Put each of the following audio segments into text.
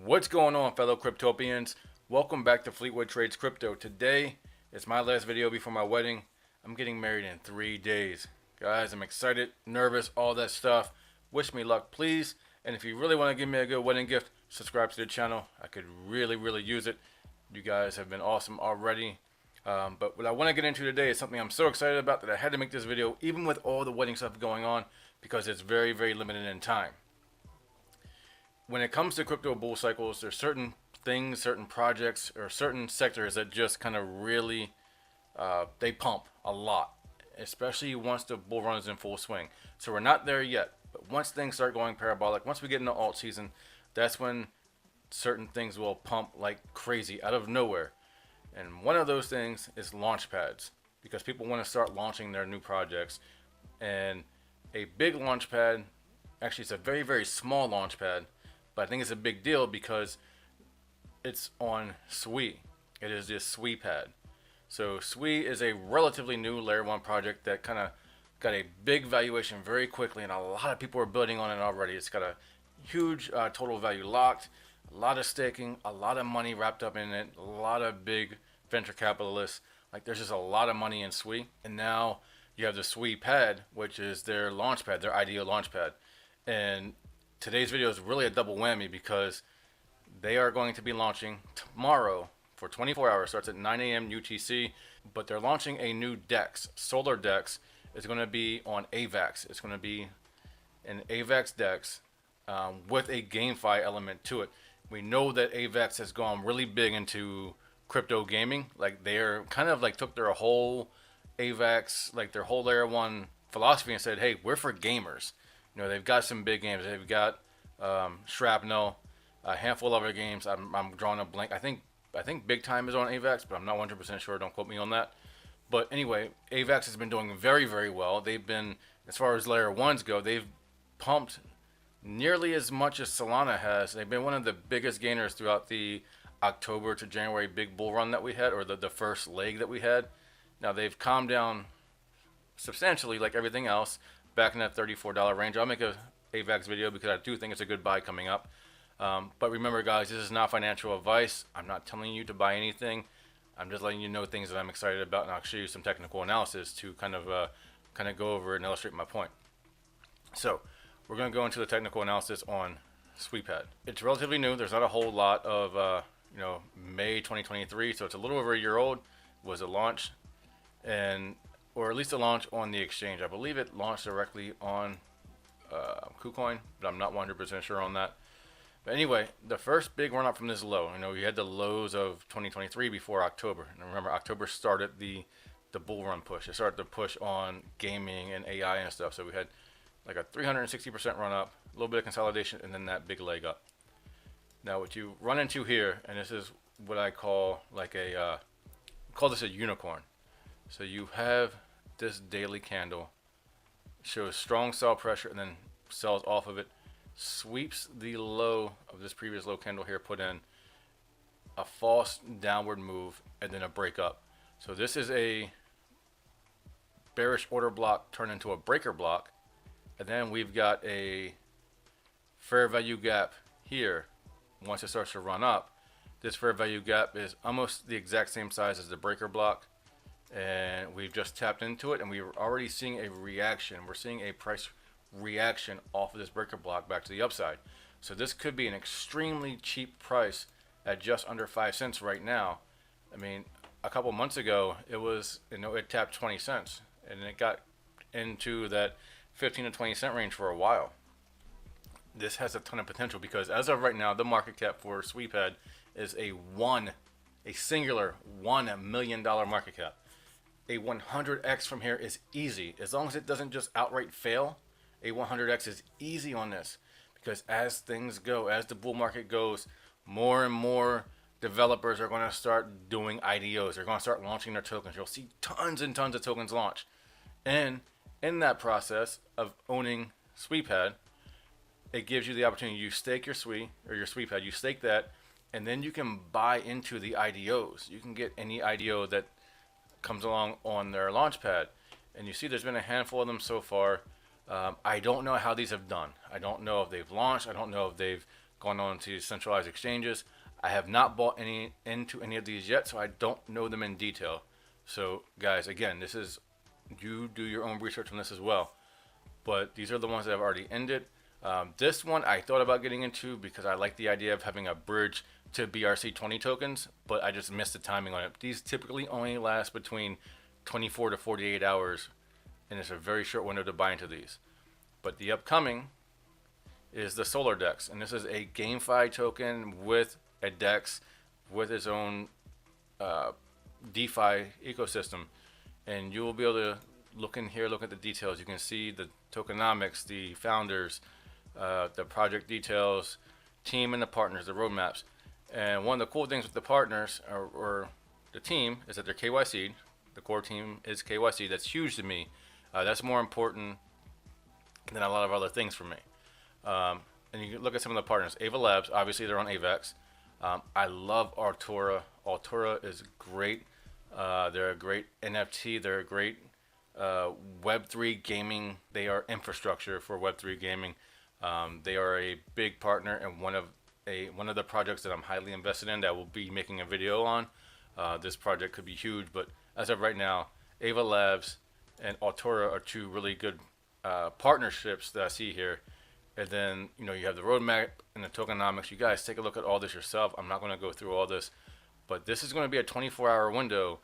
What's going on, fellow Cryptopians? Welcome back to Fleetwood Trades Crypto. Today is my last video before my wedding. I'm getting married in 3 days. Guys, I'm excited, nervous, all that stuff. Wish me luck, please. And if you really want to give me a good wedding gift, subscribe to the channel. I could really use it. You guys have been awesome already. But what I want to get into today is something I'm so excited about that I had to make this video, even with all the wedding stuff going on, because it's very limited in time. When it comes to crypto bull cycles, there's certain things, certain projects, or certain sectors that just kind of really, they pump a lot, especially once the bull run is in full swing. So we're not there yet, but once things start going parabolic, once we get into alt season, that's when certain things will pump like crazy out of nowhere. And one of those things is launch pads, because people want to start launching their new projects. And a big launch pad, actually it's a very small launch pad, but I think it's a big deal because it's on Sui. It is this Suipad. So Sui is a relatively new layer 1 project that kind of got a big valuation very quickly, and a lot of people are building on it already. It's got a huge total value locked, a lot of staking, a lot of money wrapped up in it, a lot of big venture capitalists. Like, there's just a lot of money in Sui. And now you have the Suipad, which is their launch pad, their IDO launch pad. And today's video is really a double whammy because they are going to be launching tomorrow for 24 hours, starts at 9 a.m. UTC, but they're launching a new DEX. Solar Dex is going to be on AVAX. It's going to be an AVAX DEX with a GameFi element to it. We know that AVAX has gone really big into crypto gaming. Like, they're kind of like took their whole AVAX, like their whole layer 1 philosophy, and said, hey, we're for gamers. You know, they've got some big games. They've got Shrapnel, a handful of other games. I'm drawing a blank. I think Big Time is on AVAX, but I'm not 100% sure. Don't quote me on that. But anyway, AVAX has been doing very well. They've been, as far as layer 1s go, they've pumped nearly as much as Solana has. They've been one of the biggest gainers throughout the October to January big bull run that we had, or the first leg that we had. Now they've calmed down substantially, like everything else, back in that $34 range. I'll make a AVAX video because I do think it's a good buy coming up. But remember, guys, this is not financial advice. I'm not telling you to buy anything. I'm just letting you know things that I'm excited about, and I'll show you some technical analysis to kind of go over it and illustrate my point. So we're going to go into the technical analysis on Suipad. It's relatively new. There's not a whole lot of May 2023, so it's a little over a year old. Was a launch, or at least a launch on the exchange. I believe it launched directly on KuCoin, but I'm not 100% sure on that. But anyway, the first big run up from this low, we had the lows of 2023 before October. And remember, October started the bull run push. It started the push on gaming and AI and stuff. So we had like a 360% run up, a little bit of consolidation, and then that big leg up. Now what you run into here, and this is what I call like call this a unicorn. So you have this daily candle, shows strong sell pressure, and then sells off of it, sweeps the low of this previous low candle here, put in a false downward move, and then a break up. So this is a bearish order block turned into a breaker block, and then we've got a fair value gap here. Once it starts to run up, this fair value gap is almost the exact same size as the breaker block, and we've just tapped into it, and we're already seeing a reaction. We're seeing a price reaction off of this breaker block back to the upside. So this could be an extremely cheap price at just under 5 cents right now. I mean, a couple months ago it was, it tapped 20 cents, and it got into that 15 to 20 cent range for a while. This has a ton of potential because as of right now, the market cap for Suipad is a singular $1 million market cap. A 100x from here is easy. As long as it doesn't just outright fail, a 100x is easy on this, because as things go, as the bull market goes, more and more developers are going to start doing IDOs. They're going to start launching their tokens. You'll see tons and tons of tokens launch. And in that process of owning Suipad, it gives you the opportunity. You stake your Sui, or your Suipad, you stake that, and then you can buy into the IDOs. You can get any IDO that comes along on their launch pad. And you see there's been a handful of them so far. I don't know how these have done. I don't know if they've launched. I don't know if they've going on to centralized exchanges. I have not bought any into any of these yet, so I don't know them in detail. So guys, again, this is, you do your own research on this as well. But these are the ones that have already ended. This one I thought about getting into because I like the idea of having a bridge to BRC20 tokens, but I just missed the timing on it. These typically only last between 24 to 48 hours, and it's a very short window to buy into these. But the upcoming is the Solar Dex, and this is a GameFi token with a DEX with its own DeFi ecosystem, and you will be able to look in here, look at the details. You can see the tokenomics, the founders, the project details, team and the partners, the roadmaps. And one of the cool things with the partners or the team is that they're KYC'd. The core team is KYC. That's huge to me. That's more important than a lot of other things for me. And you can look at some of the partners. Ava Labs, obviously they're on AVAX. I love Altura. Altura is great. They're a great NFT. They're a great Web3 gaming. They are infrastructure for Web3 gaming. They are a big partner and one of the projects that I'm highly invested in that we'll be making a video on. This project could be huge, but as of right now, Ava Labs and Altura are two really good partnerships that I see here. And then, you know, you have the roadmap and the tokenomics. You guys take a look at all this yourself. I'm not going to go through all this, but this is going to be a 24-hour window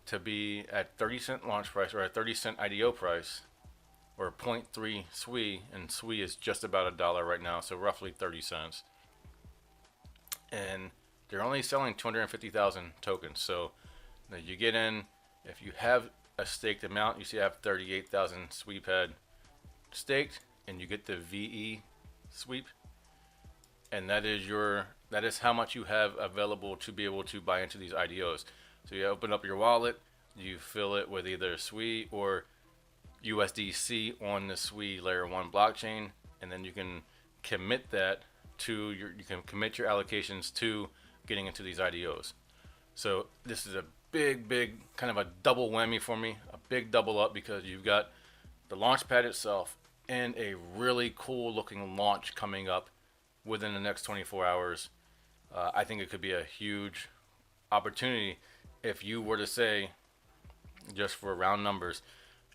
to be at 30-cent launch price or at 30-cent IDO price, or 0.3 SWI, and SWI is just about $1 right now, so roughly 30 cents. And they're only selling 250,000 tokens. So you get in, if you have a staked amount, you see I have 38,000 Suipad staked, and you get the VE sweep, and that is how much you have available to be able to buy into these IDOs. So you open up your wallet, you fill it with either SWI or USDC on the SWI layer 1 blockchain, and then you can commit that to you can commit your allocations to getting into these IDOs. So this is a big kind of a double whammy for me, a big double up, because you've got the launchpad itself and a really cool looking launch coming up within the next 24 hours. I think it could be a huge opportunity if you were to say, just for round numbers,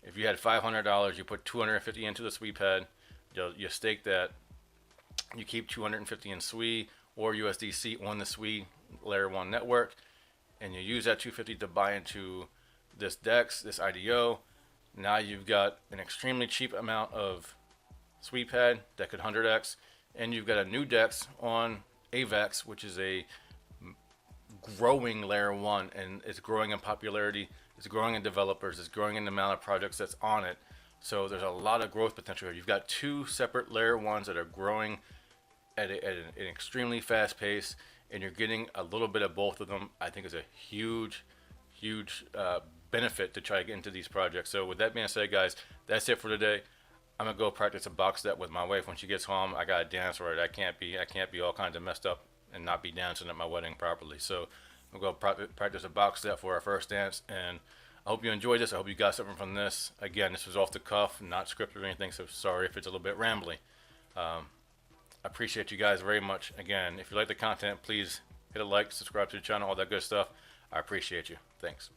if you had $500, you put 250 into the Suipad, you stake that, you keep 250 in SWI or USDC on the SWI layer 1 network, and you use that 250 to buy into this DEX, this IDO. Now you've got an extremely cheap amount of Suipad that could 100x, and you've got a new DEX on AVAX, which is a growing layer 1, and it's growing in popularity, it's growing in developers, it's growing in the amount of projects that's on it. So there's a lot of growth potential here. You've got two separate layer 1s that are growing at an extremely fast pace, and you're getting a little bit of both of them. I think is a huge benefit to try to get into these projects. So with that being said, guys, that's it for today. I'm gonna go practice a box step with my wife when she gets home. I gotta dance right. I can't be all kinds of messed up and not be dancing at my wedding properly. So I'm gonna go practice a box step for our first dance, and I hope you enjoyed this. I hope you got something from this. Again, this was off the cuff, not scripted or anything, so sorry if it's a little bit rambly. I appreciate you guys very much. Again, if you like the content, please hit a like, subscribe to the channel, all that good stuff. I appreciate you. Thanks.